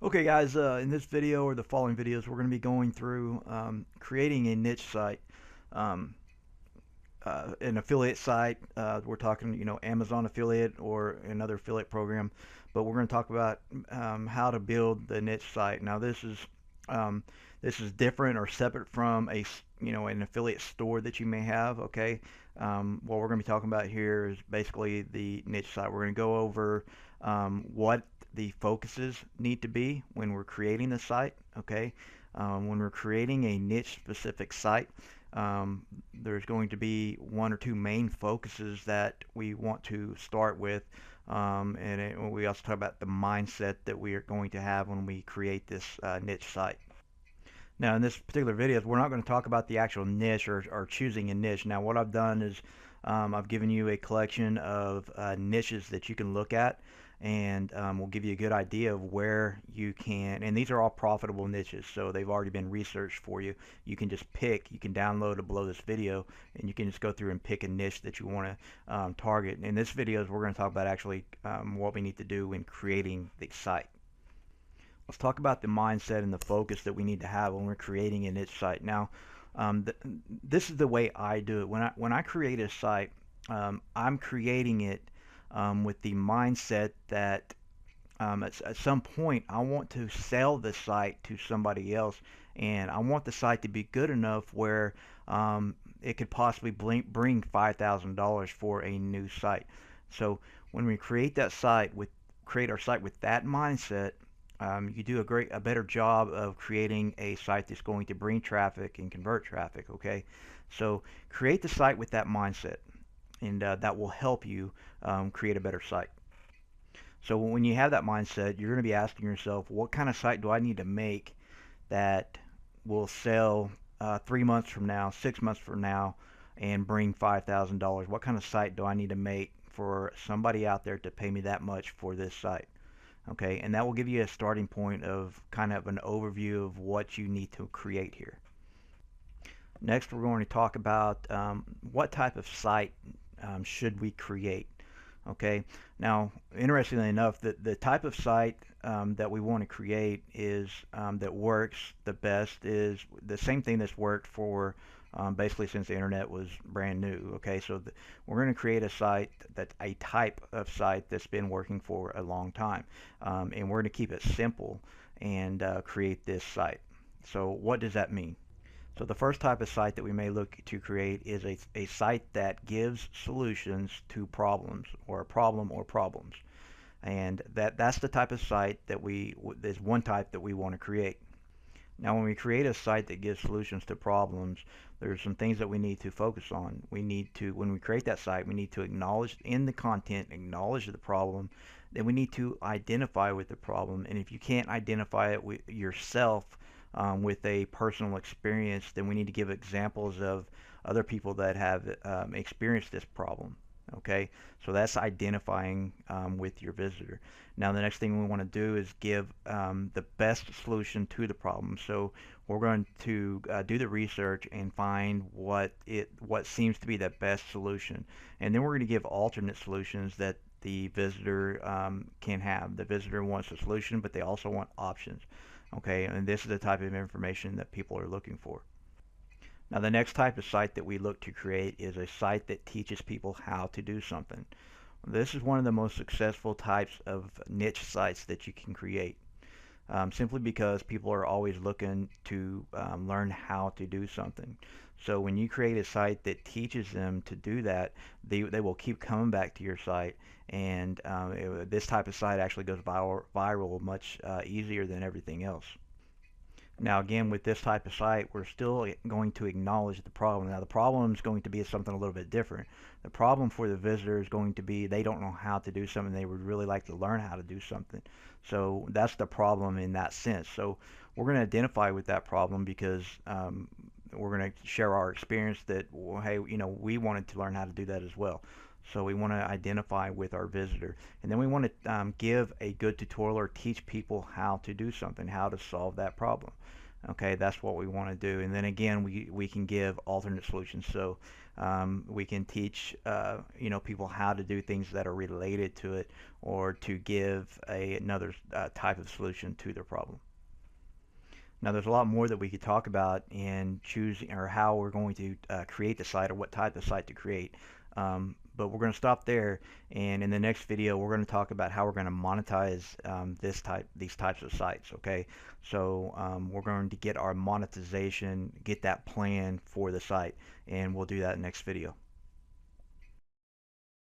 Okay guys, in this video or the following videos we're going to be going through creating a niche site, um, an affiliate site. We're talking Amazon affiliate or another affiliate program, but we're going to talk about how to build the niche site. Now um, this is different or separate from an affiliate store that you may have. Okay, what we're going to be talking about here is basically the niche site. We're going to go over what the focuses need to be when we're creating the site. Okay, when we're creating a niche specific site, there's going to be one or two main focuses that we want to start with, we also talk about the mindset that we are going to have when we create this niche site. Now, in this particular video, we're not going to talk about the actual niche or choosing a niche. Now, what I've done is I've given you a collection of niches that you can look at, and we'll give you a good idea of where you can. And these are all profitable niches, so they've already been researched for you. You can just pick. You can download it below this video, and you can just go through and pick a niche that you want to target. In this video, we're going to talk about actually what we need to do when creating the site. Let's talk about the mindset and the focus that we need to have when we're creating a niche site. Now, this is the way I do it. When I create a site, I'm creating it with the mindset that at some point I want to sell the site to somebody else, and I want the site to be good enough where it could possibly bring $5,000 for a new site. So when we create our site with that mindset, you do a better job of creating a site that's going to bring traffic and convert traffic. Okay, so create the site with that mindset, and that will help you create a better site. So when you have that mindset, you're going to be asking yourself, what kind of site do I need to make that will sell 3 months from now, 6 months from now, and bring $5,000? What kind of site do I need to make for somebody out there to pay me that much for this site? Okay, and that will give you a starting point of kind of an overview of what you need to create here. Next, we're going to talk about what type of site should we create. Okay, now interestingly enough, the type of site that we want to create is that works the best is the same thing that's worked for basically since the internet was brand new. Okay, so we're going to create a site that's a type of site that's been working for a long time, and we're going to keep it simple and create this site. So what does that mean? So the first type of site that we may look to create is a site that gives solutions to problems, or a problem or problems. And that's the type of site that there's one type that we want to create. Now, when we create a site that gives solutions to problems, there's some things that we need to focus on. When we create that site, we need to acknowledge in the content, acknowledge the problem. Then we need to identify with the problem. And if you can't identify it yourself with a personal experience, then we need to give examples of other people that have experienced this problem. Okay, so that's identifying with your visitor. Now, the next thing we want to do is give the best solution to the problem. So we're going to do the research and find what seems to be the best solution, and then we're going to give alternate solutions that the visitor can have. The visitor wants a solution, but they also want options. Okay, and this is the type of information that people are looking for. Now, the next type of site that we look to create is a site that teaches people how to do something. This is one of the most successful types of niche sites that you can create, simply because people are always looking to learn how to do something. So when you create a site that teaches them to do that, they will keep coming back to your site, and this type of site actually goes viral much easier than everything else. Now, again, with this type of site, we're still going to acknowledge the problem. Now, the problem is going to be something a little bit different. The problem for the visitor is going to be they don't know how to do something. They would really like to learn how to do something. So that's the problem in that sense. So we're going to identify with that problem because we're going to share our experience that, well, hey, we wanted to learn how to do that as well. So we want to identify with our visitor, and then we want to give a good tutorial or teach people how to do something, how to solve that problem. Okay, that's what we want to do. And then again, we can give alternate solutions. So we can teach people how to do things that are related to it, or to give another type of solution to their problem. Now, there's a lot more that we could talk about in choosing or how we're going to create the site, or what type of site to create. But we're going to stop there, and in the next video, we're going to talk about how we're going to monetize these types of sites. Okay, so we're going to get our monetization, get that plan for the site, and we'll do that next video.